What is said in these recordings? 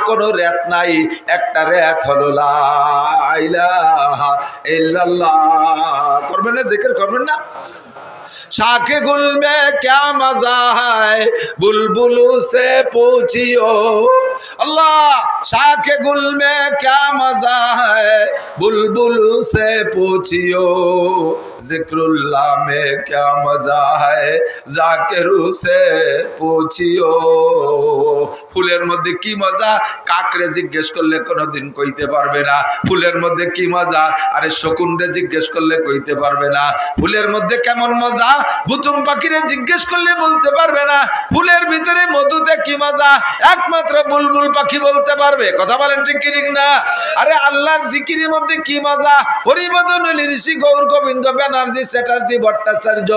কোনো রেত নাই, একটা রেত হলো লা ইলাহা ইল্লাল্লাহ। করবেন না জিকির, করবেন না? शाखे गुल में क्या मजा है बुलबुलू से पूछियो, अल्लाह शाखे गुल में क्या मजा है बुलबुलू से पूछियो, जिक्रुल्लाह में क्या मजा है जाकिरू से पूछियो। ফুলের মধ্যে কি মজা কাকরে জিজ্ঞেস করলে কোনোদিন কইতে পারবে না। ফুলের মধ্যে কি মজা আরে শকুনরে জিজ্ঞেস করলে কইতে পারবে না। ফুলের মধ্যে কেমন মজা বুতুম পাখিরে জিজ্ঞেস করলে বলতে পারবে না। ফুলের ভিতরে মধুতে কি মজা একমাত্র বুলবুল পাখি বলতে পারবে। কথা বলেন ঠিক কি ঠিক না? আরে আল্লাহর জিকিরের মধ্যে কি মজা, হরিবদন ঋষি গৌর গোবিন্দ ব্যানার্জি চ্যাটার্জি ভট্টাচার্য,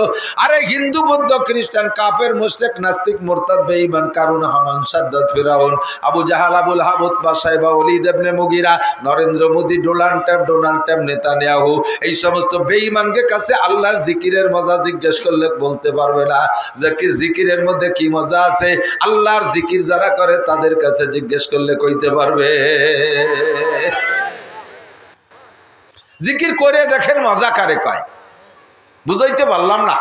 আরে হিন্দু বৌদ্ধ খ্রিস্টান কাফের মুশরিক নাস্তিক মুরতাদ বেঈমান কারুন হামান সাদ্দাত ফিরাউন আবু জাহাল আবুল হাব উতবা সাইবা ওয়ালিদ ইবনে মুগিরা Narendra Modi Donald Trump Netanyahu, এই সমস্ত বেঈমানকে কাছে আল্লাহর জিকিরের মজা জিজ্ঞেস করলে বলতে পারবে না। জিকিরের মধ্যে কি মজা আছে আল্লাহর জিকির যারা করে তাদের কাছে জিজ্ঞেস করলে কইতে পারবে। জিকির করে দেখেন মজা কারে কয়, বুঝাইতে পারলাম না।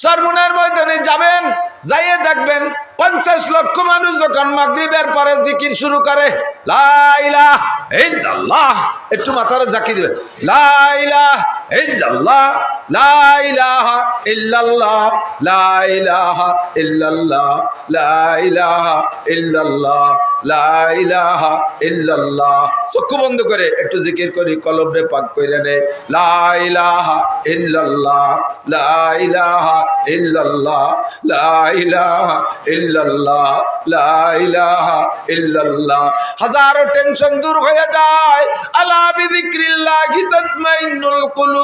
সরমুনার ময়দানে যাবেন, যাইয়ে দেখবেন 50 লক্ষ মানুষ যখন মাগরিবের পরে জিকির শুরু করে লা ইলাহা ইল্লাল্লাহ, একটু মাথারে জাকি দিবেন লা ইলাহা ইল্লাল্লাহ লা ইলাহা ইল্লাল্লাহ লা ইলাহা ইল্লাল্লাহ লা ইলাহা ইল্লাল্লাহ লা ইলাহা ইল্লাল্লাহ। চক্ষু বন্ধ করে একটু জিকির করি, কলবে পাক কইরা নে লা ইলাহা ইল্লাল্লাহ লা ইলাহা ইল্লাল্লাহ লা ইলাহা ইল্লাল্লাহ লা ইলাহা ইল্লাল্লাহ। হাজারো টেনশন দূর হয়ে যায়। আলা বিযিক্রিল্লাহি তাতমাইন্নুল কুলুব,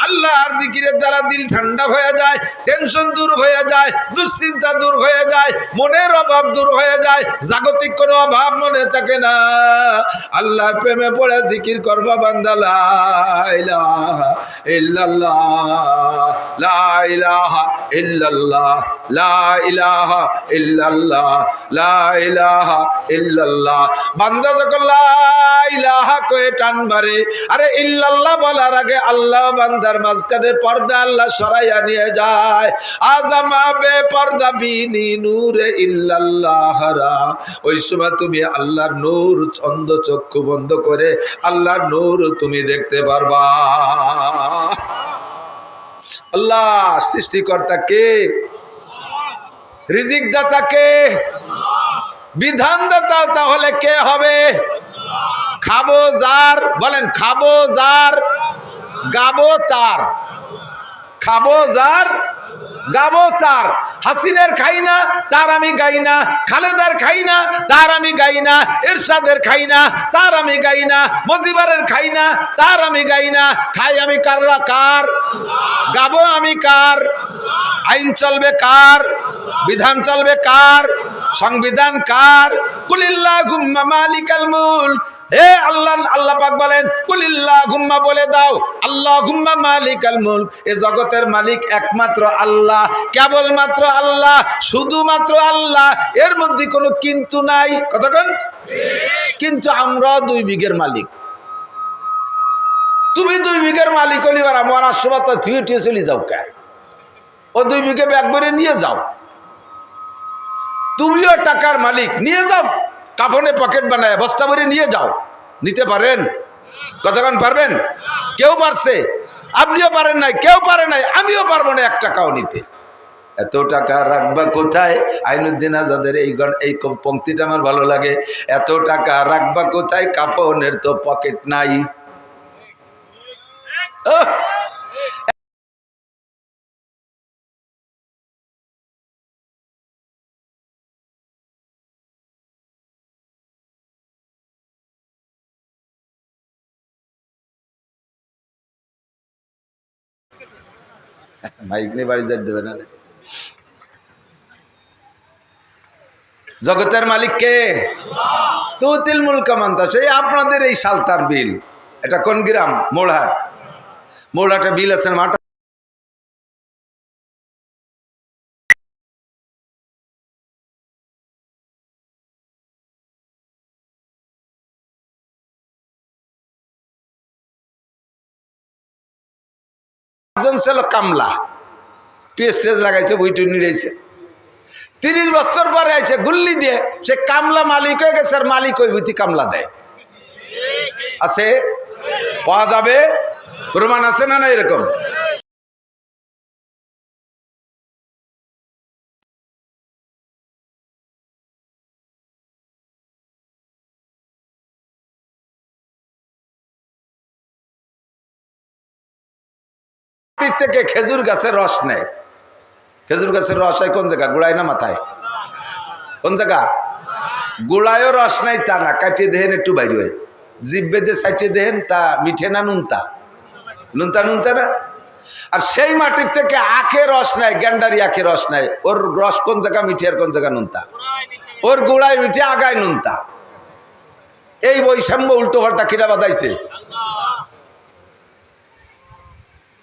আল্লাহর জিকিরের দ্বারা দিল ঠান্ডা হয়ে যায়, টেনশন দূর হয়ে যায়, দুশ্চিন্তা দূর হয়ে যায়, মনের অভাব দূর হয়ে যায়, জাগতিক কোনো অভাব মনে থাকে না। আল্লাহর প্রেমে পড়ে জিকির করবা বান্দা লা ইলাহা ইল্লাল্লাহ লা ইলাহা ইল্লাল্লাহ লা ইলাহা ইল্লাল্লাহ লা ইলাহা ইল্লাল্লাহ। বান্দা যখন লা ইলাহা কয়ে টান মারে, আরে ইল্লাল্লাহ বলার আগে আল্লাহ বান্দার মাঝখানে পর্দা আল্লাহ সরাইয়া নিয়ে যায়। আজামা বে পর্দা বিনি নূরে ইল্লাল্লাহরা, ওই সময় তুমি আল্লাহর নূর অন্ধ চক্ষু বন্ধ করে আল্লাহর নূর তুমি দেখতে পারবা। আল্লাহ সৃষ্টিকর্তা কে? রিজিক দাতা কে? বিধান দাতা তাহলে কে হবে? খাবো যার, বলেন খাবো যার গাবো তার, খাবো যার গাবো তার। হাসিনের খাই না তার আমি গাই না, খালেদার খাই না তার আমি গাই না, এরশাদের খাই না তার আমি গাই না, মজিবারের খাই না তার আমি গাই না। খাই আমি কাররা কার, গাবো আমি কার, আইন চলবে কার, বিধান চলবে কার, সংবিধান কার। কুলিল্লাহুম্মা মালিকাল মুলক, হে আল্লাহ, আল্লাহ পাক বলেন কুলিল্লাহুম্মা বলে দাও আল্লাহুম্মা মালিকাল মুলক, এ জগতের মালিক একমাত্র আল্লাহ, কেবলমাত্র আল্লাহ, শুধুমাত্র আল্লাহ, এর মধ্যে কোনো কিন্তু নাই। কতক্ষণ? কিন্তু আমরা 2 বিঘের মালিক। তুমি 2 বিঘের মালিক হলি আর আমার আশীর্বাদ থুয়ে টুয়ে চলে যাও কে? ও 2 বিঘে ব্যাগ ভরে নিয়ে যাও। তুমিও টাকার মালিক, নিয়ে যাও, কাফনে পকেট বানায় বস্তা ভরে নিয়ে যাও। নিতে পারেন? কতক্ষণ পারবেন? কেউ পারছে? আপনিও পারেন নাই, কেউ পারে নাই, আমিও পারবো না 1 টাকাও নিতে। এত টাকা রাখবা কোথায়? আইনুদ্দিন আজাদের এই পংক্তিটা আমার ভালো লাগে। এত টাকা রাখবা কোথায়? কাফনের তো পকেট নাই। মাইক নিয়ে বাড়ি যাই দেবে না। জগতের মালিক কে? তুতিল মুলকা মান তাশা। সেই আপনাদের এই সালতার বিল, এটা কোন গ্রাম? মোড়হাট। মোড়হাটে বিল আছেন মাঠা একজন ছিল কামলা, পেস্টেজ লাগাইছে, বইটু নিয়েছে। 30 বছর পরে আইছে গুল্লি দিয়ে, সে কামলা মালিক হয়ে গেছে। আর মালিক ওই বুঝি কামলা দেয়, আছে, পাওয়া যাবে, প্রমাণ আছে না? না এরকম থেকে খেজুর গাছের রস নেয়। খেজুর গাছের রস হয় কোন জায়গা? গোড়ায় না মাথায়? কোন জায়গা? গোড়ায়ও রস নাই তা না, কাটিয়ে দেহেন একটু বাইরে হয়, জিভ বেঁধে সাইটিয়ে দেহেন, তা মিঠে না নুনতা? নুনতা নুনতা না। আর সেই মাটির থেকে আখের রস নেয়, গ্যান্ডারি আখের রস নেয়। ওর রস কোন জায়গা মিঠে আর কোন জায়গা নুনতা? ওর গোড়ায় মিঠে, আগায় নুনতা। এই বৈষম্য উল্টো পাল্টা কিরা বাদাইছে,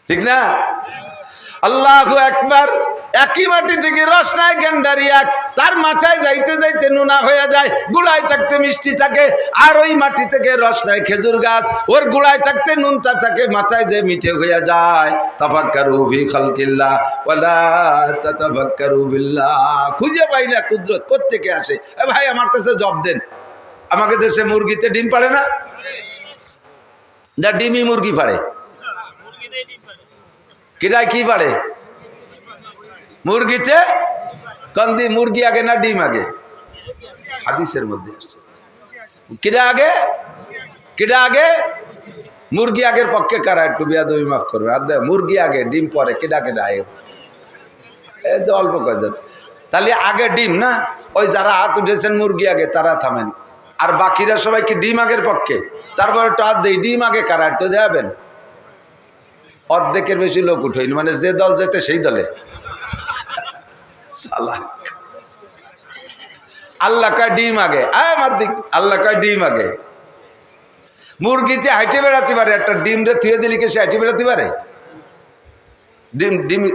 ঠিক না? আল্লাহু আকবার। একই মাটি থেকে রস নেয় গ্যান্ডারি আখ, তার মাথায় যাইতে যাইতে নুনা হয়ে যায়, গুড়ায় থাকতে মিষ্টি থাকে। আর ওই মাটি থেকে রস নেয় খেজুর গাছ, ওর গুড়ায় থাকতে নুনতা থাকে, মাথায় যে মিঠে হয়ে যায়। তাফাক্কারু ফি খালকিল্লাহ ওয়ালা তাতাফাক্কারু বিল্লাহ। খুঁজে পাই না কুদরত কোত্থেকে আসে। ভাই আমার কাছে জব দেন, আমাকে দেশে মুরগিতে ডিম পাড়ে না? না ডিমই মুরগি পাড়ে? কিরায় কি পাড়ে? মুরগিতে কন্দি, মুরগি আগে না ডিম আগে? হাদিসের মধ্যে আসছে কিরা আগে, কিরা আগে? মুরগি আগের পক্ষে কারা? একটু বিয়াদবি মাফ করবে। মুরগি আগে, ডিম পরে। কেডা কেডা আগে? এই তো অল্প কয়জন। তাহলে আগে ডিম না? ওই যারা হাত উঠেছেন মুরগি আগে তারা থামেন, আর বাকিরা সবাই কি ডিম আগের পক্ষে? তারপরে একটু হাত দেই, ডিম আগে কারা একটু দেখাবেন? অর্ধেকের বেশি লোক উঠেনি, মানে যে দল যেতে সেই দলে। আল্লাহ কয় ডিম আগে, আল্লাহ কয় ডিম আগে। মুরগিতে হাইটে বেড়াতে পারে, একটা ডিম রে থুয়ে দিলি কে সে হাইটে বেড়াতে পারে?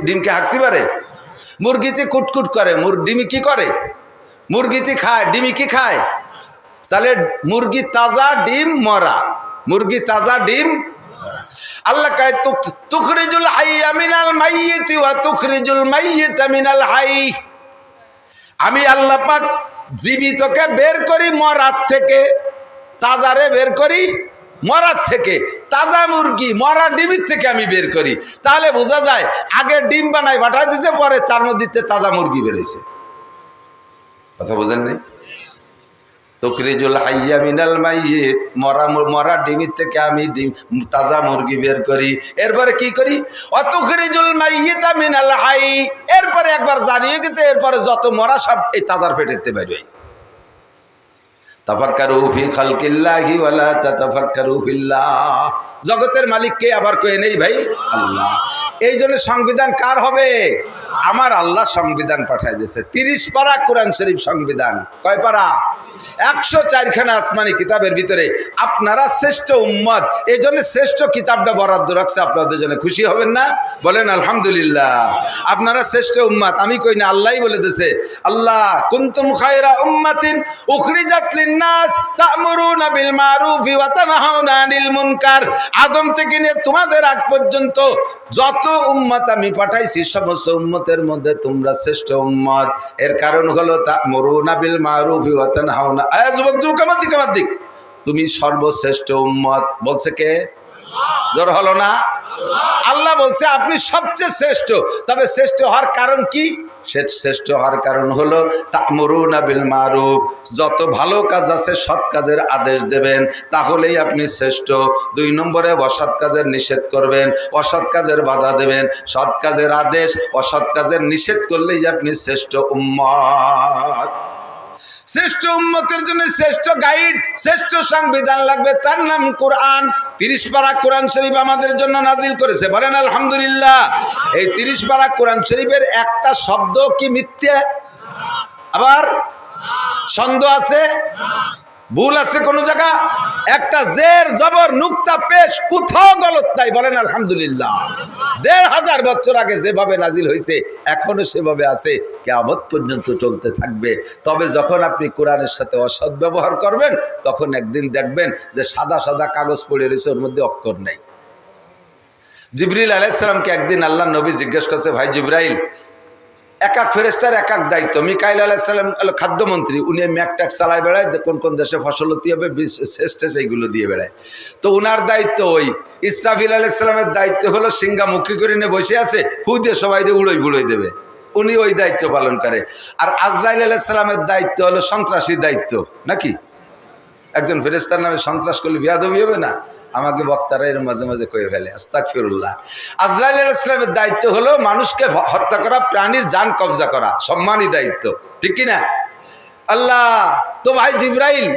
ডিমকে হাঁটতে পারে? মুরগিতে কুটকুট করে, ডিমি কি করে? মুরগিতে খায়, ডিমি কি খায়? তাহলে মুরগি তাজা, ডিম মরা। মুরগি তাজা, ডিম। আল্লাহ কয় তুখরিজুল হাইয়া মিনাল মাইয়িতি ওয়া তুখরিজুল মাইয়িতা মিনাল হাই। আমি আল্লাহ পাক জীবিতকে বের করি মরার থেকে, তাজারে বের করি মরার থেকে। তাজা মুরগি মরা ডিমের থেকে আমি বের করি। তাহলে বোঝা যায় আগে ডিম বানাই পাঠাই দিচ্ছে, পরে তার মধ্যে তাজা মুরগি বেরিয়েছে। কথা বোঝেন নাই? তুখরিজুল হাইয়া মিনাল মাইয়িত, মরা ডিমের থেকে আমি তাজা মুরগি বের করি। এরপরে কি করি? অতুখরিজুল মাইয়িতা মিনাল হাই। এরপরে একবার জানিয়ে গেছে, এরপরে যত মরা সব এই তাজার পেটেতে বের হয়। তাফাক্কারু ফি খালকিল্লাহি ওয়ালা তাতাফাক্কারু ফিল্লাহ। জগতের মালিক কে? আবার কয়ে নেই ভাই, আল্লাহ। এই জন্য সংবিধান কার হবে? আমার আল্লাহ সংবিধান পাঠায় দিয়েছে। 30 পারা কোরআন শরীফ সংবিধান। কয় পারা? 104 খানা আসমানি কিতাবের ভিতরে আপনারা শ্রেষ্ঠ উম্মত, এই জন্য শ্রেষ্ঠ কিতাবটা বরাদ্দ রাখছে আপনাদের জন্য। খুশি হবেন না? বলেন আলহামদুলিল্লাহ। আপনারা শ্রেষ্ঠ উম্মত, আমি কই না, আল্লাহই বলে দিয়েছে। আল্লাহ কুনতুম খায়রা উম্মাতিন উখরিজাত লিন-নাস তা'মুরুনা বিল মারুফি ওয়া তানহাউনা আনিল মুনকার। আদম থেকে নিয়ে তোমাদের আগ পর্যন্ত যত উম্মত আমি পাঠাইছি, সমস্ত উম্মতের মধ্যে তোমরা শ্রেষ্ঠ উম্মত। এর কারণ হলো তা'মুরুনা বিল মারুফি ওয়া তানহাউনা। দিক তুমি সর্বশ্রেষ্ঠ উম্মত। বলছে কে? জোর হলো না? আল্লাহ বলছে আপনি সবচেয়ে শ্রেষ্ঠ। তবে শ্রেষ্ঠ হওয়ার কারণ কি? শ্রেষ্ঠ হওয়ার কারণ হলো তা'মুরুনা বিল মারুফ, যত ভালো কাজ আছে সৎ কাজের আদেশ দেবেন, তাহলেই আপনি শ্রেষ্ঠ। 2 নম্বরে অসৎ কাজের নিষেধ করবেন, অসৎ কাজের বাধা দেবেন। সৎ কাজের আদেশ, অসৎ কাজের নিষেধ করলেই আপনি শ্রেষ্ঠ উম্মত। শ্রেষ্ঠ উম্মতের জন্য শ্রেষ্ঠ গাইড, শ্রেষ্ঠ সংবিধান লাগবে, তার নাম কোরআন। 30 পারা কোরআন শরীফ আমাদের জন্য নাজিল করেছে। বলেন আলহামদুলিল্লাহ। এই 30 পারা কোরআন শরীফের একটা শব্দ কি মিথ্যে? আবার সন্দেহ আছে? ভুল আছে কোন জায়গা? একটা জের জবর নুক্তা পেশ কোথাও গলত নাই। বলেন আলহামদুলিল্লাহ। 1500 বছর আগে যেভাবে নাজিল হয়েছে এখনো সেভাবে আছে, কিয়ামত পর্যন্ত চলতে থাকবে। তবে যখন আপনি কোরআনের সাথে অসৎ ব্যবহার করবেন, তখন একদিন দেখবেন যে সাদা সাদা কাগজ পড়ে রয়েছে, ওর মধ্যে অক্ষর নেই। জিবরিল আলাইহিস সালামকে একদিন আল্লাহ নবী জিজ্ঞেস করছে, ভাই জিবরাইল, এক এক ফেরেশতার এক এক দায়িত্ব। মিকাইল আলাইহিস সালাম হলো খাদ্যমন্ত্রী, উনি ম্যাকট্যাক চালায় বেড়ায়, কোন কোন দেশে ফসলতি হবে শ্রেষ্ঠ সেইগুলো দিয়ে বেড়ায়। তো উনার দায়িত্ব ওই। ইসরাফিল আলাইহিস সালামের দায়িত্ব হলো সিংহামুখী করে নিয়ে বসে আছে, ফু দিয়ে সবাই উড়োই দেবে, উনি ওই দায়িত্ব পালন করে। আর আজরাইল আলাইহিস সালামের দায়িত্ব হলো সন্ত্রাসী দায়িত্ব, নাকি? একজন ফেরেশতার নামে সন্ত্রাস করলে বিয়াদবি হবে না? আমাকে বক্তারা এর মাঝে মাঝে কয়ে ফেলে, আস্তাগফিরুল্লাহ। আজরাইল আলাইহিস সালামের দায়িত্ব হলো মানুষকে হত্যা করা, প্রাণীর জান কবজা করা, সম্মানী দায়িত্ব, ঠিক কি না? আল্লাহ তো ভাই জিবরাইল,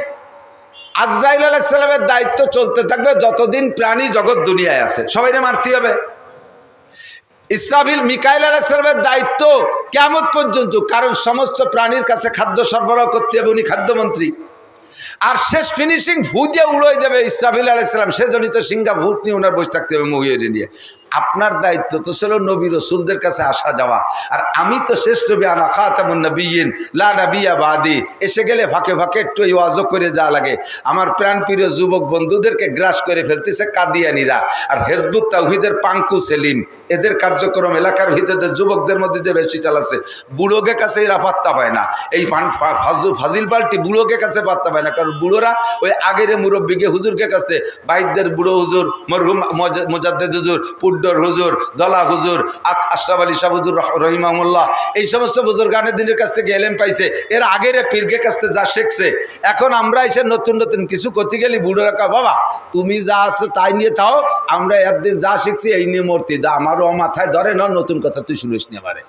আজরাইল আলাইহিস সালামের দায়িত্ব চলতে থাকবে যতদিন প্রাণী জগৎ দুনিয়ায় আছে, সবাইকে মারতে হবে। ইসরাফিল মিকাইল আলাইহিস সালামের দায়িত্ব কিয়ামত পর্যন্ত, কারণ সমস্ত প্রাণীর কাছে খাদ্য সরবরাহ করতে হবে, উনি খাদ্যমন্ত্রী। আর শেষ ফিনিশিং ভূ দিয়ে উড়োই দেবে ইসরাফিল আলাইহিস সালাম, সেজন্যই তো সিংহা ভূত নিয়ে ওনার বসে থাকতে হবে মহিয়ে নিয়ে। আপনার দায়িত্ব তো ছিল নবী রসুলদের কাছে আসা যাওয়া, আর আমি তো শেষ নবী, আনা খাতামুন নবিয়্যিন লা নবিয়্যা বাদি। এসে গেলে ফাঁকে ফাঁকে একটু ওয়াজও করে যা লাগে। আমার প্রাণপ্রিয় যুবক বন্ধুদেরকে গ্রাস করে ফেলতেছে কাদিয়ানিরা আর হিজবুত তাওহীদের পাঙ্কু সেলিম। এদের কার্যক্রম এলাকার ভিতরে যুবকদের মধ্যে দিয়ে বেশি চালাচ্ছে। বুড়োকে কাছে এরা পাত্তা পায় না, এই ফাজিল পাল্টি বুড়োকে কাছে পাত্তা পায় না, কারণ বুড়োরা ওই আগের মুরব্বীকে হুজুরকে কাছে, বাইদের বুড়ো হুজুর, মরহুম মুজাদ্দেদ হুজুর, পুড্ডর হুজুর, দলা হুজুর, আশরাফ আলী শাহ হুজুর রহিমাহুল্লাহ, এই সমস্ত বুজুর্গানের দিনের কাছ থেকে এলেম পাইছে। এর আগের পীরকে কাছ থেকে যা শিখছে, এখন আমরা এসে নতুন নতুন কিছু করতে গেলি বুড়োরা কা, বাবা তুমি যা আছো তাই নিয়ে থাও, আমরা একদিন যা শিখছি এই নিয়ে মূর্তি দা, আমারও মাথায় ধরে না, নতুন কথা তুই শুনিস নি পারে,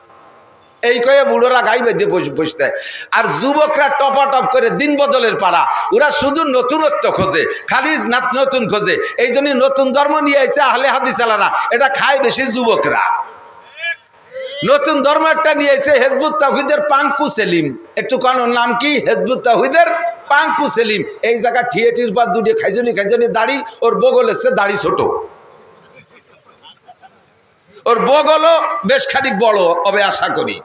এই কয়ে বুড়োরা গাই বেঁধে বসে দেয়। আর যুবকরা টপাটপ করে দিন বদলের পাড়া, ওরা শুধু নতুনত্ব খোঁজে, খালি নতুন খোঁজে। এই জন্য নতুন ধর্ম নিয়ে এসে আহলে হাদিস আলারা, এটা খায় বেশি যুবকরা। নতুন ধর্ম একটা নিয়ে এসে হিজবুত তাওহীদের পাঙ্কু সেলিম, একটু কানোর নাম কি? হিজবুত তাওহীদের পাঙ্কু সেলিম। এই জায়গা ঠিয়েটির পর দুটি খাইজনি দাড়ি, ওর বগল এসছে দাড়ি ছোট, ওর বগলও বেশ খানিক বড় হবে আশা করি,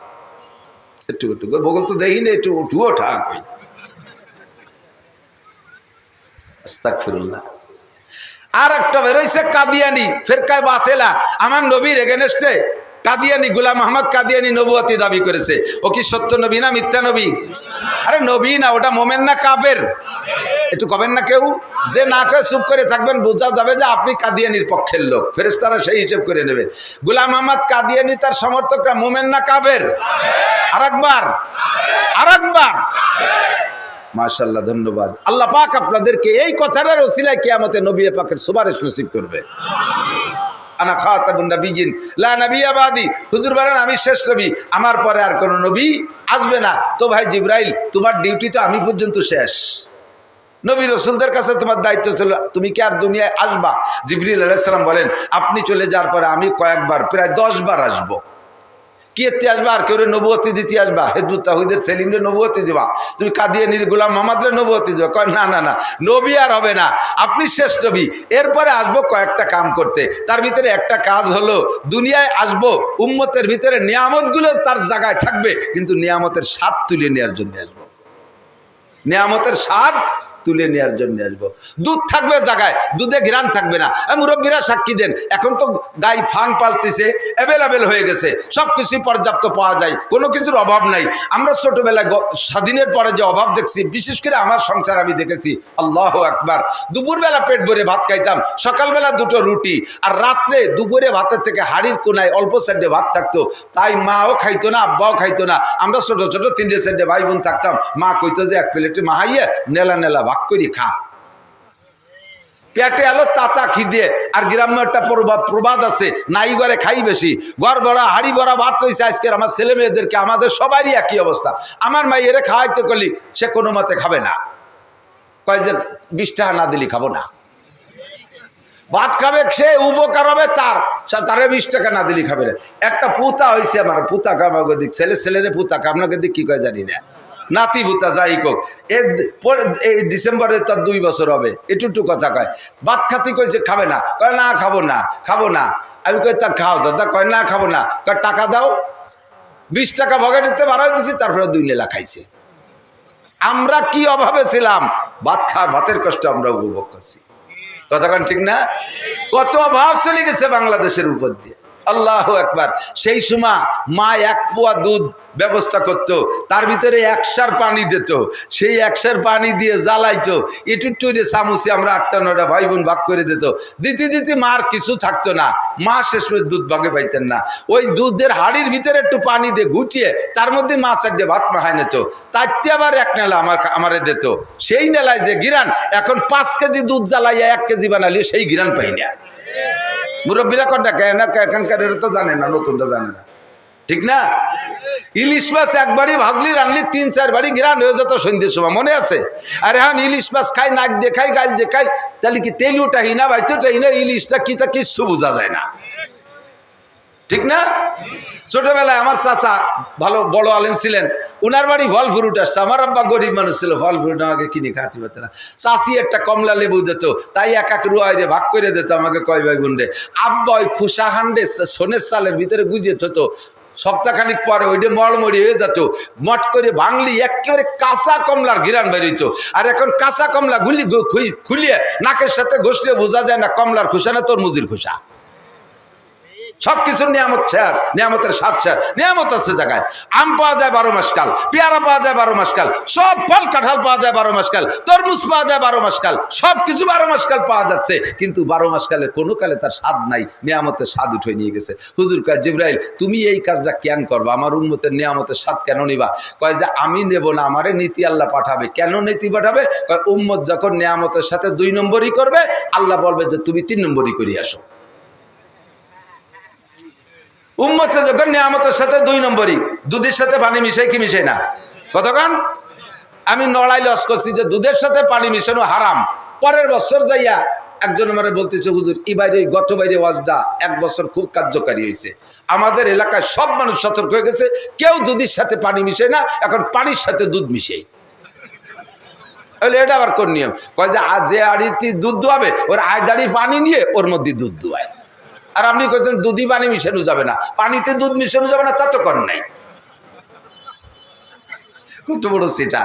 একটু বগল তো দেখিনি, একটু উঠুও ঠাক হই। আস্তাগফিরুল্লাহ। আর একটা বেরোইছে কাদিয়ানি, ফিরকায়ে বাতিলা, আমার নবীর এগেনস্টে কাদিয়ানি, গোলাম আহমদ কাদিয়ানি নবুয়তি দাবি করেছে। ও কি সত্য নবী না মিথ্যা নবী? আরে নবী না, ওটা মোমেন না কাফের? একটু কবেন না কেউ, যে না কয়ে চুপ করে থাকবেন, বোঝা যাবে যে আপনি কাদিয়ানির পক্ষের লোক, ফেরেশতারা সেই হিসেব করে নেবে। গোলাম আহমদ কাদিয়ানি তার সমর্থকরা মোমেন না কাফের? আরেকবার মাশাআল্লাহ, ধন্যবাদ। আল্লাহ পাক আপনাদেরকে এই কথাটার ওসিলায় কিয়ামতে নবী পাকের সুপারিশ নসিব করবে। আনা খাতামুন নবিয়্যিন লা নবিয়্যা বাদি। হুজুর বলেন আমি শেষ নবী, আমার পরে আর কোনো নবী আসবে না। তো ভাই জিবরাইল, তোমার ডিউটি তো আমি পর্যন্ত শেষ। নবী রসুলদের কাছে তোমার দায়িত্ব ছিল, তুমি কি আর দুনিয়ায় আসবা? জিবরিল আলাইহিস সালাম বলেন, আপনি চলে যাওয়ার পরে আমি কয়েকবার, প্রায় 10 বার আসবো। কি এতে আসবা? আর কেউ নবুয়তি দিতে আসবা? হিজবুত তাওহীদের সেলিমরে নবুয়তি দিবা, তুমি কাদিয়ানির গোলাম মোহাম্মদরে নবুয়তি দিবা? কয় না না না, নবী আর হবে না, আপনি শেষ নবী। এরপরে আসবো কয়েকটা কাম করতে, তার ভিতরে একটা কাজ হলো দুনিয়ায় আসবো, উম্মতের ভিতরে নিয়ামতগুলো তার জায়গায় থাকবে, কিন্তু নিয়ামতের স্বাদ তুলে নেওয়ার জন্য আসবো, নিয়ামতের স্বাদ তুলে নেওয়ার জন্য আসবো। দুধ থাকবে জায়গায়, দুধে ঘ্রাণ থাকবে না। মুরব্বীরা সাক্ষী দেন, এখন তো গাই ফান পালতেছে, অ্যাভেলেবেল হয়ে গেছে, সব কিছুই পর্যাপ্ত পাওয়া যায়, কোনো কিছুর অভাব নাই। আমরা ছোটবেলায় স্বাধীনের পরে যে অভাব দেখছি, বিশেষ করে আমার সংসার আমি দেখেছি, আল্লাহু আকবার, দুপুরবেলা পেট ভরে ভাত খাইতাম, সকালবেলা 2টো রুটি, আর রাত্রে দুপুরে ভাতের থেকে হাড়ির কোনায় অল্প সাইডে ভাত থাকতো, তাই মাও খাইতো না, আব্বাও খাইতো না। আমরা ছোট ছোট 3টে সাইডে ভাই বোন থাকতাম, মা কইতো যে 1 প্লেটে মাহাইয়ে নেলা নেলা ভাগ করি খা, পেটে এলো তাতা খিদে। আর গ্রাম্য একটা প্রবাদ আছে, নাই ঘরে খাই বেশি, ঘর ভরা হাড়ি ভরা ভাত রয়েছে। আজকের আমার ছেলে মেয়েদেরকে, আমাদের সবারই একই অবস্থা। আমার মাই এরে খাওয়াইতে করলি সে কোনো মতে খাবে না, কয় যে 20 টাকা না দিলি খাবো না। ভাত খাবে সে, উপকার হবে তার, তারে 20 টাকা না দিলি খাবে না। একটা পুতা হয়েছে আমার, পুতা আমাকে দিক ছেলেরে পুতা, আপনাকে দিক কি কয় জানি না, নাতি ভুতা যাই হোক। এই ডিসেম্বরে তার 2 বছর হবে, একটু কথা কয়। ভাত খাতি কইছে খাবে না, কয় না খাবো না। আমি কই তা খাও দাদা, কয় না খাবো না। কয় টাকা দাও, 20 টাকা ভগাইতে বাড়াই দিছি, তারপরে 2 নেলা খাইছে। আমরা কি অভাবে ছিলাম, ভাতের কষ্ট আমরা উপভোগ করছি। কতক্ষণ ঠিক না? কত অভাব চলে গেছে বাংলাদেশের উপর দিয়ে। আল্লাহু আকবার। সেই সময় মা 1 পোয়া দুধ ব্যবস্থা করত, তার ভিতরে 1 সের পানি দিত, সেই 1 সের পানি দিয়ে জ্বালাইতো, একটু চামচে আমরা 8-9টা ভাই বোন ভাগ করে দিত। দিতে দিতে মার কিছু থাকতো না, মা শেষমেশ দুধ ভাগে পাইতেন না। ওই দুধের হাড়ির ভিতরে একটু পানি দিয়ে ঘুটিয়ে তার মধ্যে মা 4টে ভাত মাখায় নিত, তারটি আবার 1 নেলা আমারে দিত। সেই নেলায় যে গিরান, এখন 5 কেজি দুধ জ্বালাইয়া 1 কেজি বানালে সেই গিরান পাই না। মুরব্বীরা কোনটা এখানকার তো জানে না, নতুনটা জানে না, ঠিক না? ইলিশ মাছ একবারই ভাজলি রানলি 3-4 বাড়ি গিরান হয়ে যেত সন্ধ্যের সময়, মনে আছে? আর এখন ইলিশ মাছ খাই, নাক দেখাই, গাল দেখাই, তাহলে কি তেলুটা হিনা বাইচোটা হিনা, ইলিশটা কি তা কিচ্ছু বোঝা যায় না, ঠিক না? ছোটবেলায় আমার চাচা ভালো বড় আলেম ছিলেন, উনার বাড়ি ফল ফ্রুট আসছে। আমার আব্বা গরিব মানুষ ছিল, ফল ফ্রুট আমাকে কিনে খাওয়াতে পারত না। চাচি একটা কমলা লেবু দিত, তাই 1 রুয়াইরে ভাগ করে দিত আমাকে, কয় ভাই গুন্ডে। আব্বা ওই খুশা হান্ডে সোনের চালের ভিতরে গুজিয়ে থতো, সপ্তাহখানিক পরে ওইটা মড়মড়ি হয়ে যেত, মট করে ভাঙলি একেবারে কাঁচা কমলার ঘিরান বেরিত। আর এখন কাঁচা কমলা খুলিয়ে নাকের সাথে ঘষলে বোঝা যায় না কমলার খোসা না তরমুজের খোসা। সবকিছুর নিয়ামত শেষ, নিয়ামতের স্বাদ শেষ। নিয়ামত আছে জায়গায়, আম পাওয়া যায় 12 মাস কাল, পেয়ারা পাওয়া যায় 12 মাস কাল, সব ফল কাঁঠাল পাওয়া যায় 12 মাস কাল, তরমুজ পাওয়া যায় 12 মাস কাল, সবকিছু 12 মাস কাল পাওয়া যাচ্ছে। কিন্তু 12 মাস কালে কোনো কালে তার স্বাদ নাই, নিয়ামতের স্বাদ উঠে নিয়ে গেছে। হুজুর কয়, জিবরাইল তুমি এই কাজটা কেন করবা, আমার উম্মতের নিয়ামতের স্বাদ কেন নিবা? কয় যে আমি নেব না, আমারে নীতি আল্লাহ পাঠাবে। কেন নীতি পাঠাবে? কয় উম্মত যখন নিয়ামতের সাথে 2 নম্বরই করবে, আল্লাহ বলবে যে তুমি 3 নম্বরই করে আসো। উম্মতে যখন নিয়ামতের সাথে 2 নম্বরই, দুধের সাথে পানি মিশাই কি মিশাই না? কতক্ষণ আমি নড়াই লস করছি যে দুধের সাথে পানি মিশানো হারাম। পরের বছর যাইয়া একজন আমার বলতেছে, হুজুর এই বাইরে গত বাইরে ওয়াজটা 1 বছর খুব কার্যকারী হয়েছে, আমাদের এলাকায় সব মানুষ সতর্ক হয়ে গেছে, কেউ দুধের সাথে পানি মিশায় না, এখন পানির সাথে দুধ মিশাই। এটা আবার কোন নিয়ম? কয় যে যে আড়িতে দুধ দোয়াবে ওর আয়দাড়ি পানি নিয়ে ওর মধ্যে দুধ দোয়ায়। আর আপনি বলছেন দুধই পানি মিশানো যাবে না, পানিতে দুধ মিশানো যাবে না, তা তো কর নাই। কত বড় সেটা!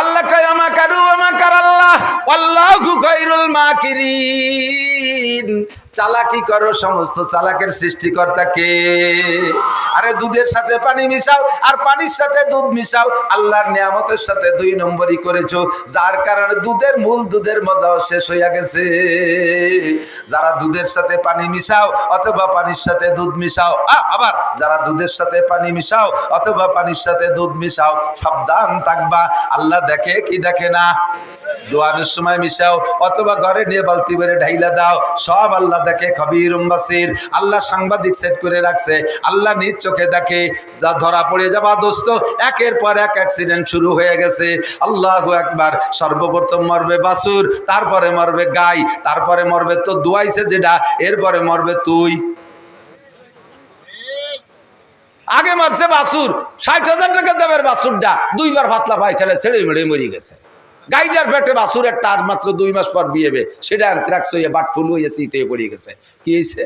আল্লাহ কয় আমাকারু আমাকার আল্লাহ আল্লাহু খায়রুল মাকিরিন। চালাকি করো, সমস্ত চালাকের সৃষ্টিকর্তা কে? আরে দুধের সাথে পানি মিশাও আর পানির সাথে দুধ মিশাও, আল্লাহর নিয়ামতের সাথে 2 নম্বরই করেছো, যার কারণে দুধের মূল দুধের মজাও শেষ হইয়া গেছে। যারা দুধের সাথে পানি মিশাও অথবা পানির সাথে দুধ মিশাও, আবার যারা দুধের সাথে পানি মিশাও অথবা পানির সাথে দুধ মিশাও, সাবধান থাকবা, আল্লাহ দেখে কি দেখে না? দোয়ানোর সময় মিশাও অথবা ঘরে নিয়ে বালতি ভরে ঢাইলা দাও, সব আল্লাহ দেখে। খবীরুম বাসীর, আল্লাহ সাংবাদিক সেট করে রাখছে, আল্লাহ নিজ চোখে দেখে। ধরা পড়ে যাবা দোস্ত, একের পর এক অ্যাক্সিডেন্ট শুরু হয়ে গেছে। আল্লাহু আকবার। সর্বপ্রথম মরবে বাছুর, তারপরে মরবে গাই, তারপরে মরবে তো দুয়াইছে যেটা, এরপরে মরবে তুই। আগে মারছে বাছুর, 60,000 টাকা দামের বাছুরটা 2 বার পাতলা পায়খানা ছেড়ে মেরে মরে গেছে। গাইটার পেটে বাছুরের তার মাত্র 2 মাস পর বিয়েবে, সেটা অ্যানথ্রাক্স হয়ে বাট ফুল হয়ে শীতে পড়ে গেছে। কি হয়েছে?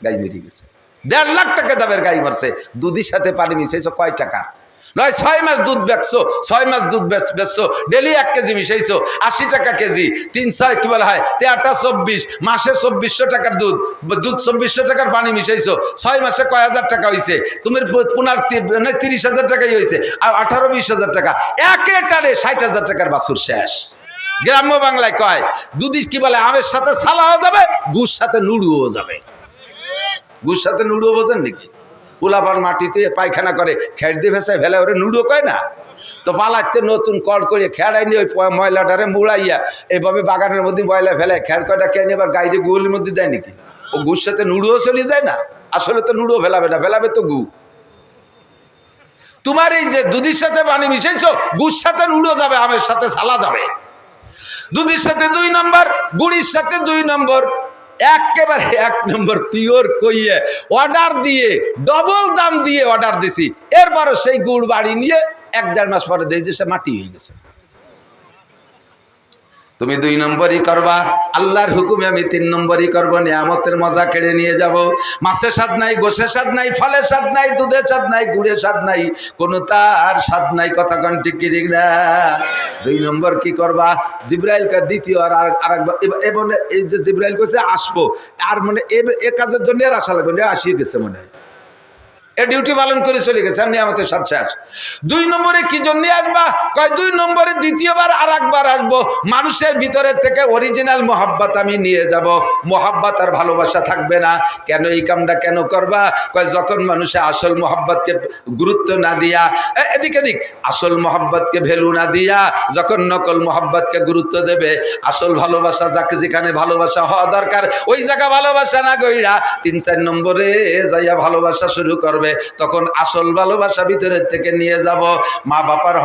গাই মরে গেছে। 1.5 লাখ টাকা দামের গাই মারছে, দুধের সাথে পানি মিশাইছো কয় টাকা? নয় 6 মাস দুধ বেচছো, 6 মাস দুধ বেচছো, ডেলি 1 কেজি মিশাইছো, 80 টাকা কেজি, 300 কি বলা হয় 23-24 মাসে 2400 টাকার দুধ 2400 টাকার পানি মিশাইছো, 6 মাসে কয় হাজার টাকা হয়েছে? তুমি 30,000 টাকাই হয়েছে, আর 18-20,000 টাকা একে টানে 60,000 টাকার বাছুর শেষ। গ্রাম্য বাংলায় কয় দুধি কি বলে, আমের সাথে সালাও যাবে, গুড় সাথে নুড়ুও যাবে। গুড় সাথে নুড়ুও বোঝেন নাকি? উলাপান মাটিতে পায়খানা করে, খেড় দিয়ে ভেসায় ফেলে, ওরে নুড়ো কয় না তো? পালাতে নতুন কল করে খেড়াই নিয়ে ওই ময়লাটারে মুড়াইয়া এইভাবে বাগানের মধ্যে ময়লা ফেলে, খেড় কয়টা খেয়ে নিয়ে আবার গাইরে গুলির মধ্যে দেয় নাকি? ও গুড় সাথে নুড়ুও চলে যায় না? আসলে তো নুড়ো ফেলাবে না, ফেলাবে তো গু। তোমার এই যে দুধের সাথে পানি মিশাইছো, গুড় সাথে নুড়ো যাবে, আমের সাথে সালা যাবে। দুধের সাথে 2 নম্বর, গুড়ির সাথে 2 নম্বর, একেবারে 1 নম্বর পিওর কইয়ে অর্ডার দিয়ে ডবল দাম দিয়ে অর্ডার দিছি। এরপরও সেই গুড় বাড়ি নিয়ে 1-1.5 মাস পরে দেখছি সে মাটি হয়ে গেছে। তুমি 2 নম্বরই করবা, আল্লাহর হুকুমে আমি 3 নম্বরই করব, নিয়ামতের মজা কেড়ে নিয়ে যাব। মাছের স্বাদ নাই, গোশের স্বাদ নাই, ফলের স্বাদ নাই, দুধের স্বাদ নাই, গুড়ের স্বাদ নাই, কোনো তার স্বাদ নাই। কথা কোন ঠিক কি ঠিক না? 2 নম্বর কি করবা? জিব্রাইলকে দ্বিতীয় আর আরেকবার এবং এই যে জিব্রাইল কইছে আসবো, আর মানে এ কাজের জন্য আর আসা লাগবে না, আসিয়ে গেছে মনে হয়, এ ডিউটি পালন করে চলে গেছে, আর নিয়ামতের সাথে শেষ। 2 নম্বরে কি জন্য আসবা? কয় 2 নম্বরে দ্বিতীয়বার আর একবার আসবো, মানুষের ভিতরে থেকে অরিজিনাল মোহাব্বত আমি নিয়ে যাব, মোহাব্বত আর ভালোবাসা থাকবে না। কেন এই কামটা কেন করবা? কয় যখন মানুষে আসল মোহাব্বতকে গুরুত্ব না দিয়া, এদিকে দিক আসল মোহাব্বতকে ভ্যালু না দিয়া যখন নকল মোহাব্বতকে গুরুত্ব দেবে, আসল ভালোবাসা যাকে যেখানে ভালোবাসা হওয়া দরকার ওই জায়গা ভালোবাসা না গইরা 3-4 নম্বরে যাইয়া ভালোবাসা শুরু করবে, তখন আসল ভালোবাসা ভিতরের থেকে নিয়ে যাব। মা বাবার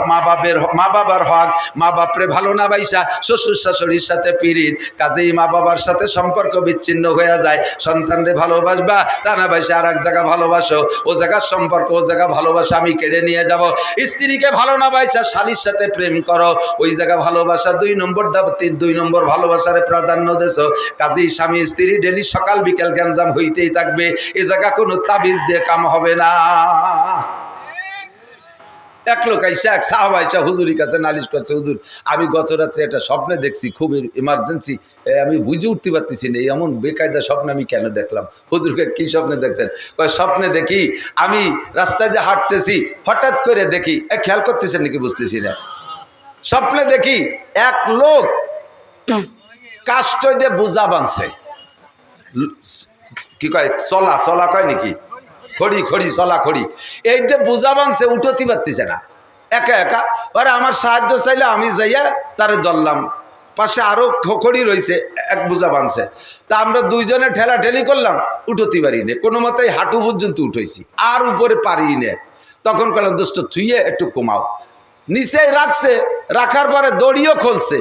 হক, মা বাপরে ভালো না বাইসা শ্বশুর শাশুড়ির সাথে পিরিত, কাজেই মা বাবার সাথে সম্পর্ক বিচ্ছিন্ন হয়ে যায়। সন্তানরে ভালোবাসবা, তা না বাইসা আর এক জায়গা ভালোবাসো, ও জায়গার সম্পর্ক ও জায়গা ভালোবাসা আমি কেড়ে নিয়ে যাব। স্ত্রীকে ভালো না বাইসা শালীর সাথে প্রেম করো, ওই জায়গা ভালোবাসা 2 নম্বর 2 নম্বর ভালোবাসারে প্রাধান্য দেছো। কাজেই স্বামী স্ত্রী ডেলি সকাল বিকেল গ্যাঞ্জাম হইতেই থাকবে, এ জায়গা কোনো তাবিজ দিয়ে কাম হবে না। এক লোক আইসা, এক সাহাবা আইসা হুজুরের কাছে নালিশ করছে, হুজুর আমি গত রাত্রে একটা স্বপ্নে দেখছি, খুব ইমার্জেন্সি, আমি বুঝে উঠতে পারতেছি না, এমন বেকায়দা স্বপ্ন আমি কেন দেখলাম। হুজুরকে কি স্বপ্নে দেখছেন? কয় স্বপ্নে দেখি আমি রাস্তায় দিয়ে হাঁটতেছি, হঠাৎ করে দেখি, খেয়াল করতেছেন নাকি বুঝতেছি না, স্বপ্নে দেখি এক লোক কাষ্ঠ দিয়ে বোঝা বাঁধছে, কি কয় চলা কয় নাকি, খড়ি চলা খড়ি, এই যে বোঝা বাঁধছে, উঠতে পারতেছে না, একা একা। আরে আমার সাহায্য চাইলে আমি যাইয়া তারে ধরলাম, পাশে আরো খড়ি রয়েছে, এক বোঝা বাঁধছে, তা আমরা 2 জনে ঠেলাঠেলি করলাম, উঠতে পারি না, কোনো মতেই হাঁটু পর্যন্ত উঠেছি, আর উপরে পারি না। তখন করলাম দোস্ত থুইয়ে একটু কমাও, নিচেই রাখছে, রাখার পরে দড়িও খুলছে,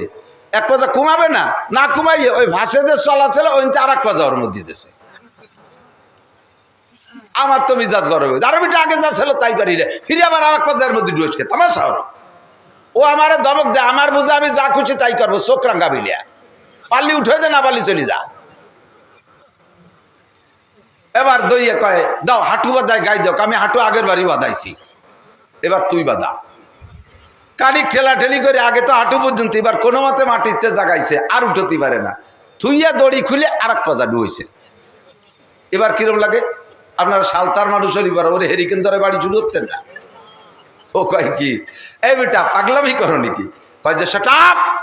1 পাজা কমাবে না কমাইয়ে ওই ভাসে যে চলাচল ওই 1 পাজা ওর মধ্যে দিয়েছে। আমার তো মিজাজ গরম হয়ে, আরো বিটা আগে যা ছিল তাই পারি রে, ফিরে আবার 1 পাজার মধ্যে ঢুসকে তামাশা হলো। ও আমারে ধমক দেয়, আমার বুঝে আমি যা খুশি তাই করবো, চোখ রাঙ্গা বিলিয়া, পারলি উঠে দে, না পারলি চলে যা। এবার দইয়ে কয় দাও হাঁটু বাঁধায় গাই দাও, আমি হাঁটু আগের বাড়ি বাঁধাইছি, এবার তুই বাঁধা। কানিক ঠেলাঠেলি করে আগে তো হাঁটু পর্যন্ত, এবার কোনো মতে মাটিতে জাগাইছে, আর উঠতে পারে না, থুইয়া দড়ি খুলে 1 পাজা ডুইছে। এবার কিরম লাগে? আপনারা সালতার মানুষের এবার ওরে হেরিকেন ধরে বাড়ি শুরু করতেন না। ও কয় কি, এই বেটা পাগলামি করো নাকি? কয় যে সেটা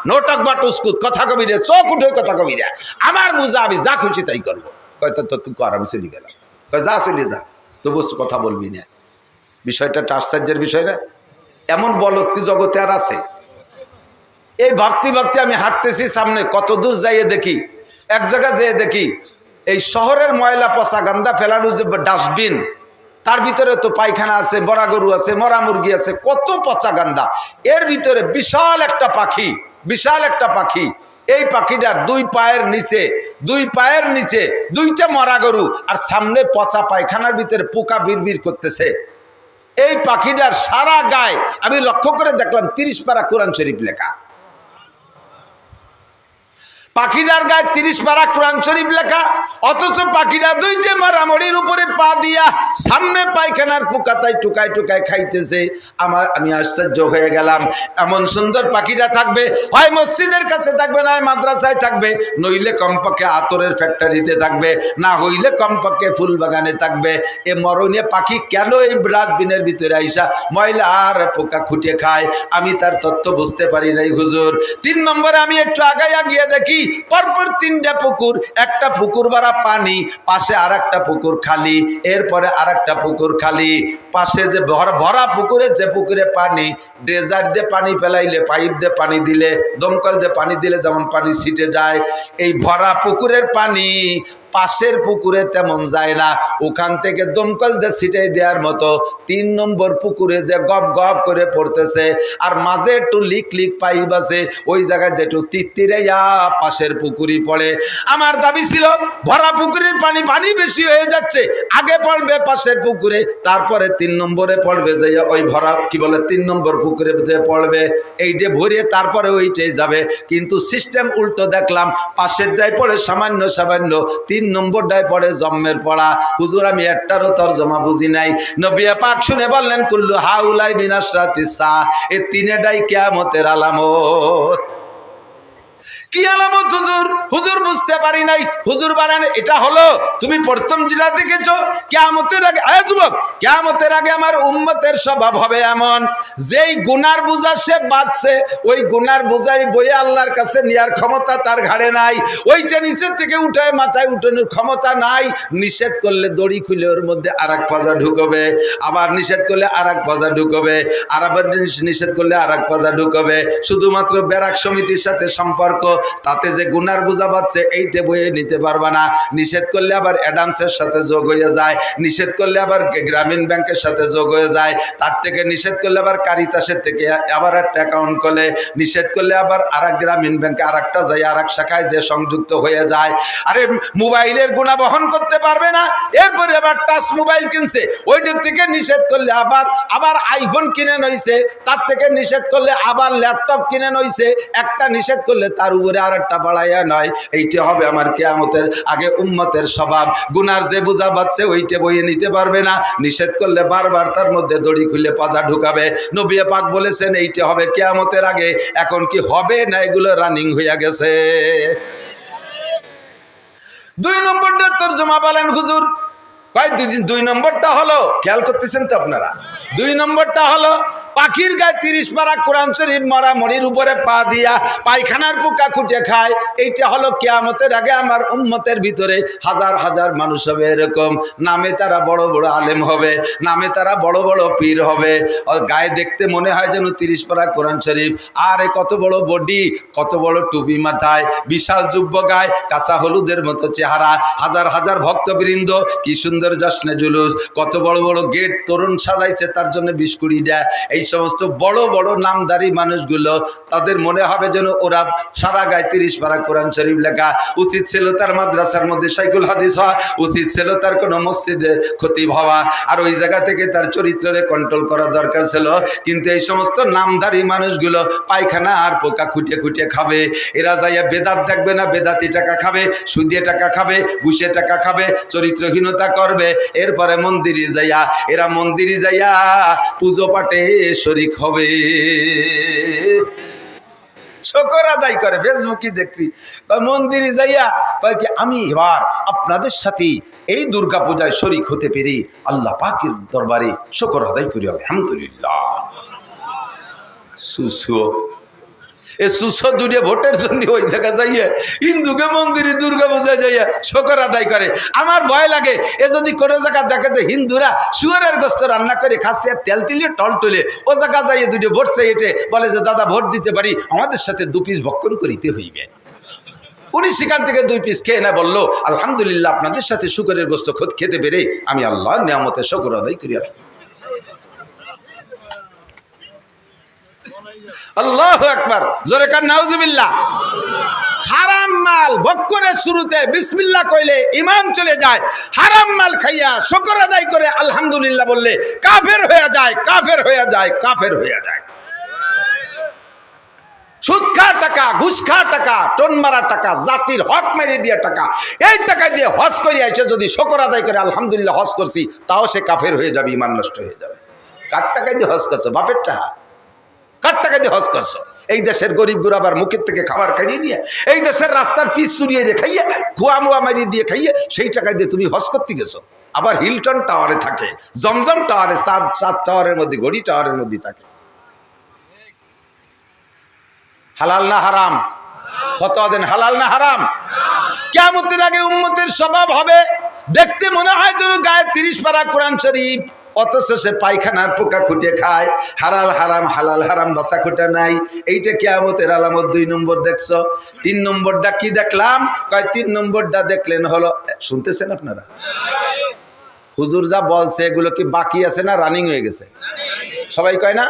নো টক বাট উস্কুত, কথা কবি রে, চোখ উঠে কথা কবি রে, আমার বুঝা আমি যা খুশি তাই করবো। কয় তো তুই কর, আমি চলে গেলাম। কয় যা চলে যা, তবু কথা বলবি না। বিষয়টা একটা আশ্চর্যের বিষয় না? এমন বলত কি জগতে আর আছে? এই ভাবতে আমি হাঁটতেছি, সামনে কত দূর যাইয়ে দেখি, এক জায়গা যেয়ে দেখি এই শহরের ময়লা পচা গান্দা ফেলানো যে ডাস্টবিন, তার ভিতরে তো পায়খানা আছে, বড়া গরু আছে, মরা মুরগি আছে, কত পচা গান্দা, এর ভিতরে বিশাল একটা পাখি, এই পাখিটার 2 পায়ের নিচে 2টা মরা গরু, আর সামনে পচা পায়খানার ভিতরে পোকা বিড়বিড় করতেছে। এই পাখিটার সারা গায়ে আমি লক্ষ্য করে দেখলাম 30 পারা কোরআন শরীফ লেখা। পাখিটার গায়ে 30 পারা কোরআন শরীফ লেখা, অথচ পাখিটা 2টে মারামড়ির উপরে পা দিয়া সামনে পায়খানার পোকাতায় টুকায় খাইতেছে। আমি আশ্চর্য হয়ে গেলাম, এমন সুন্দর পাখিটা থাকবে হয় মসজিদের কাছে থাকবে, না হয় মাদ্রাসায় থাকবে, নইলে কমপক্ষে আতরের ফ্যাক্টরিতে থাকবে, না হইলে কমপক্ষে ফুল বাগানে থাকবে। এ মরণীয় পাখি কেন এই ডাস্টবিনের ভিতরে আইসা ময়লা আর পোকা খুঁটে খায়? আমি তার তথ্য বুঝতে পারি নাই হুজুর। 3 নম্বরে আমি একটু আগাইয়া গিয়ে দেখি পরপর 3টা পুকুর, একটা পুকুর ভরা পানি, পাশে আর একটা পুকুর খালি, এরপরে আর একটা পুকুর খালি, পাশে যে ভরা পুকুরে, যে পুকুরে পানি ড্রেজার দিয়ে পানি ফেলাইলে, পাইপ দিয়ে পানি দিলে, দমকল দিয়ে পানি দিলে যেমন পানি ছিটে যায়, এই ভরা পুকুরের পানি পাশের পুকুরে তেমন যায় না, ওখান থেকে দমকল দিয়ে ছিটাই দেওয়ার মতো 3 নম্বর পুকুরে যে গপ গপ করে পড়তেছে, আর মাঝে একটু লিক লিক পাইপ আছে, ওই জায়গায় একটু তিত্তিরাইয়া পাশের পুকুরি পড়ে। আমার দাবি ছিল ভরা পুকুরের পানি বেশি হয়ে যাচ্ছে, আগে পড়বে পাশের পুকুরে, তারপরে 3 নম্বরে পড়বে যে ওই ভরা কি বলে 3 নম্বর পুকুরে যে পড়বে, এইটে ভরিয়ে তারপরে ওইটাই যাবে। কিন্তু সিস্টেম উল্টো দেখলাম, পাশের ডায় পড়ে সামান্য 3 নম্বর ডায় পড়ে জম্মের পড়া। হুজুর আমি একটারও তরজমা বুঝি নাই। নবী পাক শুনে বললেন কুল্লু হাউলাই বিনাশরাতিস সা, এই 3 ডাই কিয়ামতের আলামত। কি আলামত হুজুর? হুজুর বুঝতে পারি নাই। হুজুর বলেন এটা হলো তুমি প্রথম যেটা দেখেছো, কিয়ামতের আগে, যুবক কিয়ামতের আগে আমার উম্মতের স্বভাব হবে এমন, যেই গুনার বোঝা সে বাঁচছে, ওই গুনার বোঝাই বয়ে আল্লাহর কাছে নেওয়ার ক্ষমতা তার ঘাড়ে নাই, ওইটা নিচের থেকে উঠায় মাথায় উঠানোর ক্ষমতা নাই। নিষেধ করলে দড়ি খুলে ওর মধ্যে আর এক পাজা ঢুকবে, আবার নিষেধ করলে আর এক পাজা ঢুকবে, আর আবার নিষেধ করলে আর এক পাজা ঢুকবে। শুধুমাত্র ব্যারাক সমিতির সাথে সম্পর্ক, তাতে যে গুনার বোঝা পাচ্ছে এইটা বয়ে নিতে পারবা না। নিষেধ করলে আবার অ্যাডামসের সাথে যোগ হয়ে যায়, নিষেধ করলে আবার গ্রামীণ ব্যাংকের সাথে যোগ হয়ে যায়, তার থেকে নিষেধ করলে আবার কারিতাসের থেকে আবার একটা অ্যাকাউন্ট করলে, নিষেধ করলে আবার আর এক গ্রামীণ ব্যাংকে আর একটা যায়, আর এক শাখায় যে সংযুক্ত হয়ে যায়। আরে মোবাইলের গুণা বহন করতে পারবে না, এরপরে আবার টাচ মোবাইল কিনছে, ওইটার থেকে নিষেধ করলে আবার আইফোন কিনে নইছে, তার থেকে নিষেধ করলে আবার ল্যাপটপ কিনে নইছে, একটা নিষেধ করলে তার উপরে আর একটা বাড়াইয়া নয়। এইটা হবে আমার কিয়ামতের আগে উম্মতের স্বভাব। গুনার যে বোঝা বাচ্ছে ওইটা বইয়ে নিতে পারবে না, নিষেধ করলে বারবার তার মধ্যে দড়ি খুলে পাজা ঢুকাবে। নবী পাক বলেছেন এইটা হবে কিয়ামতের আগে। এখন কি হবে না এগুলো রানিং হইয়া গেছে? 2 নম্বরটা তরজমা বলেন হুজুর। কয় 2 নম্বরটা হলো, খেয়াল করতেছেন তো আপনারা, 2 নম্বরটা হলো পাখির গায়ে 30 পারা কোরআন শরীফ মরা মরির উপরে পা দিয়া পায়খানার পোকা খুঁটে খায়। এইটা হলো কিয়ামতের আগে আমার উম্মতের ভিতরে হাজার হাজার মানুষ হবে এরকম, নামে তারা বড় বড় আলেম হবে, নামে তারা বড় বড় পীর হবে, গায়ে দেখতে মনে হয় যেন 30 পারা কোরআন শরীফ, আর কত বড় বডি, কত বড় টুপি মাথায়, বিশাল যুব্য গায়ে, কাঁচা হলুদের মতো চেহারা, হাজার হাজার ভক্তবৃন্দ, কি সুন্দর জশ্নে জুলুস, কত বড় বড় গেট তরুণ সাজাইছে তার জন্য 20 কোটি দেয়। এই সমস্ত বড় বড় নামদারি মানুষগুলো, তাদের মনে হবে যেন ওরা সারা গায়ে 30 পারা কোরআন শরীফ লেখা। উচিত ছিল তার মাদ্রাসার মধ্যে শাইখুল হাদিস হওয়া, উচিত ছিল তার কোনো মসজিদে খতিব হওয়া, আর ওই জায়গা থেকে তার চরিত্রে কন্ট্রোল করা দরকার ছিল। কিন্তু এই সমস্ত নামদারি মানুষগুলো পায়খানা আর পোকা খুঁটে খুঁটে খাবে। এরা যাইয়া বেদাত দেখবে না, বেদাতি টাকা খাবে, সুদিয়ে টাকা খাবে, ঘুষে টাকা খাবে, চরিত্রহীনতা করবে। এরপরে মন্দিরে যাইয়া, এরা মন্দিরে যাইয়া পুজো পাঠে শরীক হবে, শুকর আদায় করে। ফেসবুকে দেখছি মন্দিরে যাইয়া কয় কি আমি এবার আপনাদের সাথে এই দুর্গা পূজায় শরীক হতে পেরে আল্লাহ পাকের দরবারে শুকর আদায় করি, আলহামদুলিল্লাহ। সুসু এ সুসো দুটিয়া ভোটের জন্য ওই জায়গা যাইয়া হিন্দুকে মন্দিরে দুর্গা পূজায় যাইয়া শুকর আদায় করে। আমার ভয় লাগে, এ যদি কোনো জায়গা দেখে যে হিন্দুরা শুয়ারের গোস্ত রান্না করে খাচ্ছে আর তেল তিলিয়ে টল টলে, ও জায়গা যাইয়ে দুটো ভোট চাইতে বলে যে দাদা ভোট দিতে পারি, আমাদের সাথে 2 পিস ভক্ষণ করিতে হইবে। উনি সেখান থেকে 2 পিস খেয়ে না বললো আলহামদুলিল্লাহ আপনাদের সাথে শুকরের গোস্ত খেতে পেরে আমি আল্লাহর নিয়ামতে শুকর আদায় করি। আল্লাহু আকবার, জোরে কান নাউজুবিল্লাহ। হারাম মাল ভক্ষণের শুরুতে বিসমিল্লাহ কইলে ঈমান চলে যায়। হারাম মাল খাইয়া শুকর আদায় করে আলহামদুলিল্লাহ বললে কাফের হয়ে যায়, কাফের হয়ে যায়, কাফের হয়ে যায়। সুদ খা টাকা, ঘুষ খা টাকা, টোন মারা টাকা, জাতির হক মেরে দিয়ে টাকা, এই টাকা দিয়ে হজ করে এসে যদি শুকর আদায় করে আলহামদুলিল্লাহ হজ করছি, তাও সে কাফের হয়ে যাবে, ঈমান নষ্ট হয়ে যাবে। কার টাকা দিয়ে হজ করছো? বাপের টাকা। কার টাকা দিয়ে হজ করছো? এই দেশের গরিব গুরাবার মুখের থেকে খাবার খাইয়ে নিয়ে, এই দেশের রাস্তার ফিস চুরিয়ে দিয়ে খাইয়ে, খোয়া মুয়া মারিয়ে দিয়ে খাইয়ে, সেই টাকা দিয়ে তুমি হজ করতে গেছো। আবার হিলটন টাওয়ারে থাকে, জমজম টাওয়ারে, সাত টাওয়ারের মধ্যে, ঘড়ি টাওয়ারের মধ্যে থাকে। হালাল না হারাম? ফতোয়া দেন, হালাল না হারাম? কিয়ামতের আগে উম্মতের স্বভাব হবে, দেখতে মনে হয় যেন গায়ে 30 পারা কোরআন শরীফ, অথচ সে পায়খানার পোকা খুঁটে খায়, হালাল হারাম হালাল হারাম বাসা খুঁটা নাই। এইটা কিয়ামতের আলামত। 2 নম্বর দেখছো। 3 নম্বরটা কি দেখলাম? কয় 3 নম্বরটা দেখলেন হলো, শুনতেছেন আপনারা? হুজুর যা বলছে এগুলো কি বাকি আছে না রানিং হয়ে গেছে? সবাই কয় না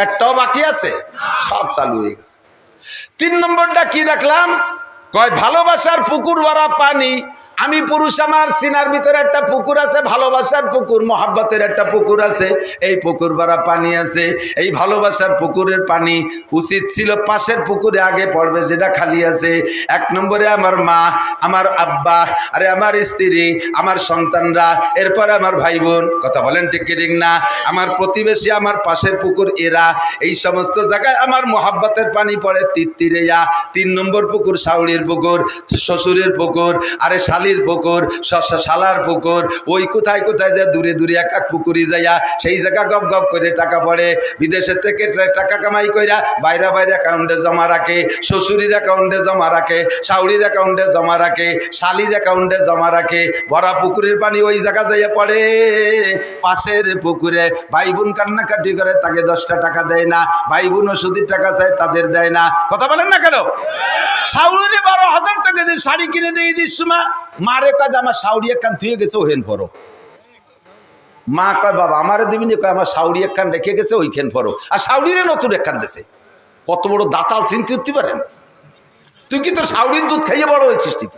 একটাও বাকি আছে, সব চালু হয়ে গেছে। 3 নম্বরটা কি দেখলাম? কয় ভালোবাসার পুকুর ভরা পানি। আমি পুরুষ, আমার সিনার ভিতরে একটা পুকুর আছে, ভালোবাসার পুকুর, মহাব্বতের একটা পুকুর আছে। এই পুকুর ভরা পানি আছে। এই ভালোবাসার পুকুরের পানি উচিত ছিল পাশের পুকুরে আগে পড়বে, যেটা খালি আছে। 1 নম্বরে আমার মা, আমার আব্বা, আরে আমার স্ত্রী, আমার সন্তানরা, এরপরে আমার ভাই বোন। কথা বলেন ঠিক কি ঠিক না? আমার প্রতিবেশী, আমার পাশের পুকুর এরা। এই সমস্ত জায়গায় আমার মহাব্বতের পানি পড়ে তিত্তিরেয়া। 3 নম্বর পুকুর শাওড়ির পুকুর, শ্বশুরের পুকুর, আরে শালির পুকুর, শালার পুকুর। ওই কোথায় কোথায় যায় দূরে দূরে এক এক পুকুরি যাইয়া সেই জায়গা গপ গপ করে টাকা পড়ে। বিদেশের থেকে টাকা কামাই কইরা বাইরে বাইরে অ্যাকাউন্টে জমা রাখে, শ্বশুরির অ্যাকাউন্টে জমা রাখে, শাওড়ির অ্যাকাউন্টে জমা রাখে, শালির অ্যাকাউন্টে জমা রাখে। ভরা পুকুরের পানি ওই জায়গা যাইয়া পড়ে পাশের পুকুরে। ভাই বোন কান্নাকাটি করে, তাকে 10টা টাকা দেয় না। ভাই বোন ওষুধের টাকা চায়, তাদের দেয় না। কথা বলেন না কেন? শাওড়িরে 12,000 টাকা দিয়ে শাড়ি কিনে দিয়ে দিস মা, মারে কাজ আমার শাওড়ি একখান থুয়ে গেছে, ওহেন পড়ো। মা কয় বাবা আমারে দিবিনি, কয় আমার শাওড়ি একখান রেখে গেছে, ওইখান পড়ো। আর শাওড়িরে নতুন একখান দিছে। কত বড় দাতাল চিন্তা করতে পারেন? তুই কি তোর শাওড়ির দুধ খাইয়ে বড় হয়েছিস? তুই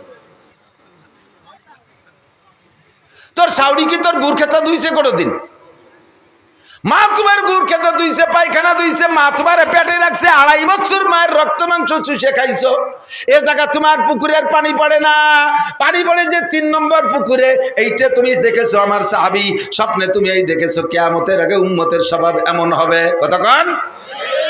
তোর শাওড়ি কি তোর গুড় খেতা ধুইছে কোনোদিন? মা তোমার গুড় খেতে ধুইছে, পায়খানা ধুইছে, মা তোমার পেটে রাখছে, 2.5 বছর মায়ের রক্ত মাংস চুষে খাইছো। এ জায়গা তোমার পুকুরের পানি পড়ে না, পানি পড়ে যে 3 নম্বর পুকুরে। এইটা তুমি দেখেছো আমার সাহাবী, স্বপ্নে তুমি এই দেখেছো কিয়ামতের আগে উম্মতের স্বভাব এমন হবে। কতক্ষণ?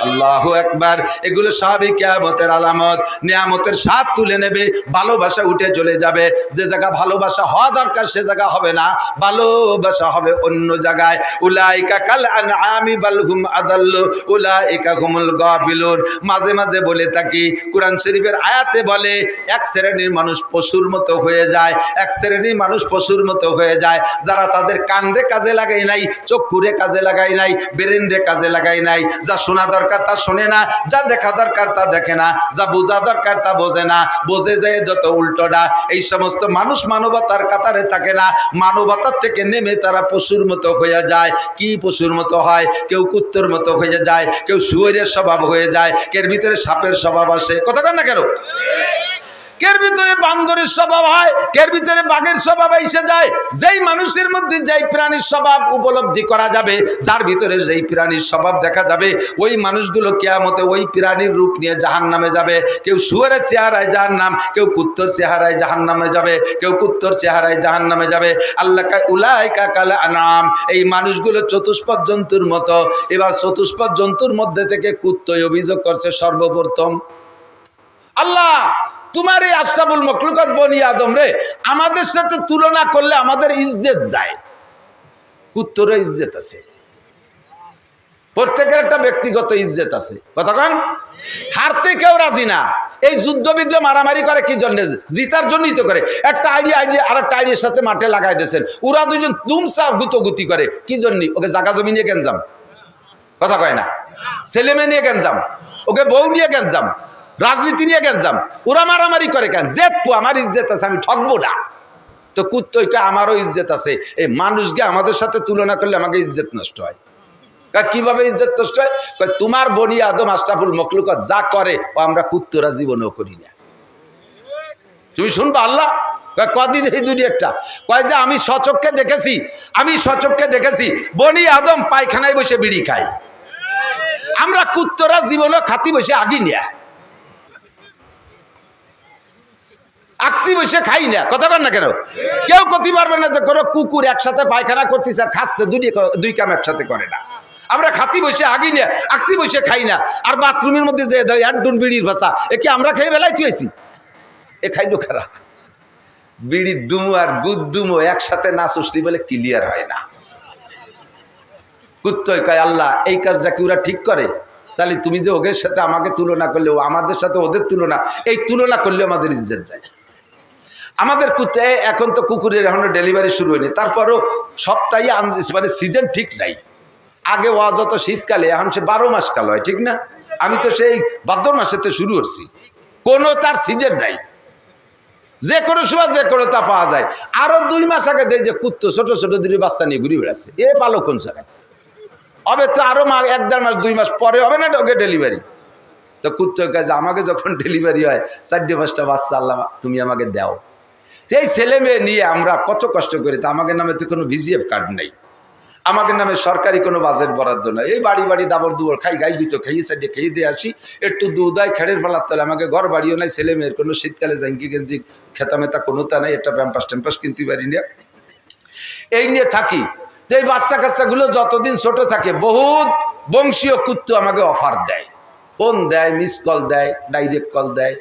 আল্লাহু আকবার। এগুলো সবই কিয়ামতের আলামত। নিয়ামতের স্বাদ তুলে নেবে, ভালোবাসা উঠে চলে যাবে। যে জায়গা ভালোবাসা হওয়া দরকার সে জায়গা হবে না, ভালোবাসা হবে অন্য জায়গায়। উলাইকা কাল আনআমি বাল হুম আদাল্লু উলাইকা হুমুল গাফিলুন। মাঝে মাঝে বলে থাকি, কোরআন শরীফের আয়াতে বলে 1 শ্রেণীর মানুষ পশুর মতো হয়ে যায়, 1 শ্রেণীর মানুষ পশুর মতো হয়ে যায় যারা তাদের কানরে কাজে লাগাই নাই, চক্ষুরে কাজে লাগাই নাই, ব্রেনরে কাজে লাগাই নাই। যা শোনা দরকার তা শোনে না, যা দেখা দরকার তা দেখে না, যা বোঝা দরকার তা বোঝে না, বোঝে যায় যত উল্টোটা। এই সমস্ত মানুষ মানবতার কাতারে থাকে না, মানবতার থেকে নেমে তারা পশুর মতো হয়ে যায়। কি পশুর মতো হয়? কেউ কুত্তর মতো হয়ে যায়, কেউ শুয়োরের স্বভাব হয়ে যায়, কের ভিতরে সাপের স্বভাব আসে। কথা কন না কেন? কের ভিতরে বান্দরের স্বভাব হয়, কের ভিতরে বাঘের স্বভাব এসে যায়। যেই মানুষের মধ্যে যেই প্রাণীর স্বভাব উপলব্ধি করা যাবে, যার ভিতরে যেই প্রাণীর স্বভাব দেখা যাবে, ওই মানুষগুলো কিয়ামতে ওই প্রাণীর রূপ নিয়ে জাহান্নামে যাবে। কেউ শুয়োরের চেহারায় জাহান্নাম, কেউ কুত্তর চেহারায় জাহান্নামে যাবে, কেউ কুত্তর চেহারায় জাহান্নামে যাবে। আল্লাহ উলাইকা কাল আনআম। এই মানুষগুলো চতুষ্পদ জন্তুর মতো। এবার চতুষ্পদ জন্তুর মধ্যে থেকে কুত্তই অভিযোগ করছে সর্বপ্রথম, আল্লাহ তোমার এই আশরাফুল মখলুকাত বনি আদম রে আমাদের সাথে তুলনা করলে আমাদের ইজ্জত যায়। কুত্তরের ইজ্জত আছে, প্রত্যেকের একটা ব্যক্তিগত ইজ্জত আছে। কতক্ষণ? হারতে কেউ রাজি না। এই যুদ্ধ বিগ্রহ মারামারি করে কি জন্য? জিতার জন্যই তো করে। একটা আইডিয়া আর একটা আইডিয়ার সাথে মাঠে লাগাই দিয়েছেন, ওরা দুজন দুমসা গুতোগুতি করে কি জন্য? ওকে জাগা জমি নিয়ে গেঞ্জাম, কথা কয় না, ছেলে মেয়ে নিয়ে গেঞ্জাম, ওকে বউ নিয়ে গেঞ্জাম, রাজনীতি নিয়ে গেঞ্জাম। ওরা মারামারি করে কেন? জেতপু আমার ইজ্জত আছে, আমি ঠকবো না। তো কুত্তইকে আমারও ইজ্জত আছে। এই মানুষকে আমাদের সাথে তুলনা করলে আমাকে ইজ্জত নষ্ট হয়। কিভাবে ইজ্জত নষ্ট হয়? তোমার বনি আদম আশরাফুল মখলুকাত যা করে ও আমরা কুত্তরা জীবনেও করি না। তুমি শুনবা আল্লাহ কদিন এই দুনিয়াটা কয় যে আমি সচক্ষে দেখেছি বনি আদম পায়খানায় বসে বিড়ি খায়। আমরা কুত্তরা জীবনেও খাতি বসে আগি নিয়া আকতি বসে খাই না। কথা বল না কেন? কেউ করতে পারবে না যে কোনো কুকুর একসাথে পায়খানা করতেছে আর খাচ্ছে, দুই কাম একসাথে করে না। আমরা খাতি বসে আগি না, আকতি বসে খাই না। আর বাথরুমের মধ্যে যে একডুন বিড়ির ভাষা একে আমরা খেয়ে বেলায় তুইছি, এ খাইলো খারাপ। বিড়ির দুমো আর গুদ দুমো একসাথে না সুষ্টি বলে ক্লিয়ার হয় না। কুত্তই কয় আল্লাহ এই কাজটা কি ওরা ঠিক করে? তাহলে তুমি যে ওদের সাথে আমাকে তুলনা করলে, ও আমাদের সাথে ওদের তুলনা, এই তুলনা করলে আমাদের ইজ্জত যায়। আমাদের কুত্তে এখন তো কুকুরের এখনো ডেলিভারি শুরু হয়নি, তারপরও সপ্তাহে মানে সিজন ঠিক নাই। আগে ওয়া যত শীতকালে, এখন সে 12 মাস কাল হয়, ঠিক না? আমি তো সেই ভাদ্র মাসেতে শুরু করছি, কোনো তার সিজন নাই, যে কোনো সময় যে কোনো তা পাওয়া যায়। আরো 2 মাস আগে দেয় যে কুত্তো ছোট ছোট 2 বাচ্চা নিয়ে ঘুরে বেড়াচ্ছে, এ পালো কোন জায়গায় হবে? তো আরো 1-1.5 মাস 2 মাস পরে হবে না ওকে ডেলিভারি। তো কুত্তোর কাছে আমাকে যখন ডেলিভারি হয় 4-5টা বাচ্চা, আল্লাহ তুমি আমাকে দাও। সেই ছেলে মেয়ে নিয়ে আমরা কত কষ্ট করি, তা আমাদের নামে তো কোনো ভিজিএফ কার্ড নেই, আমাদের নামে সরকারি কোনো বাজেট বরাদ্দ নয়। এই বাড়ি বাড়ি দাবর দুবর খাই, গাই দুটো খাইয়ে সাইডে খেয়ে দিয়ে আসি, একটু দুধ হয় খেড়ের ফেলার তলে। আমাকে ঘর বাড়িও নাই, ছেলে মেয়ের কোনো শীতকালে জাঙ্কি গেঞ্জি খেতা মেতা কোনো তা নাই, একটা প্যাম্পাস ট্যাম্পাস কিনতে পারি না, এই নিয়ে থাকি। তো এই বাচ্চা কাচ্চাগুলো যতদিন ছোট থাকে, বহুত বংশীয় কুত্তো আমাকে অফার দেয়, ফোন দেয়, মিস কল দেয়, ডাইরেক্ট কল দেয়,